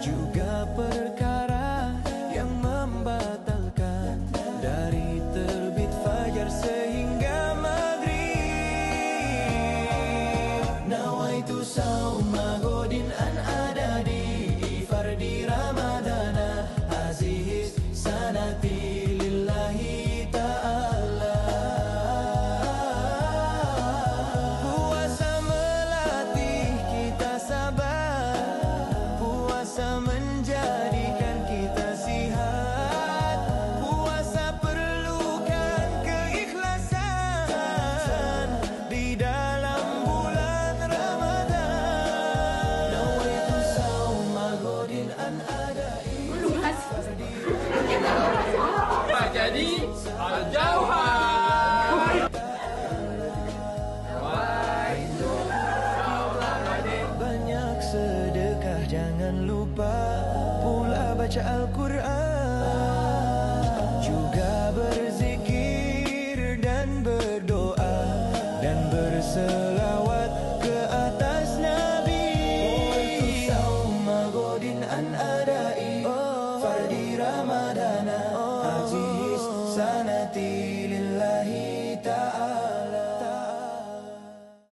juga perkara yang membatalkan dari terbit fajar sehingga maghrib. Nawaitu sauma godin an adadi fardi ramadana azizis sanati lillahi ta'ala. Puasa melatih kita sabar, puasa menjadikan kita sihat, puasa perlukan keikhlasan di dalam bulan Ramadan. Nawaitu sauma godin an adai. Jadi Al-Jauhar. Banyak sedekah, jangan lupa pula baca Al-Quran, juga berzikir dan berdoa dan berselawat ke atas Nabi. Sauma godin an adai fardi ramadana aziz sanati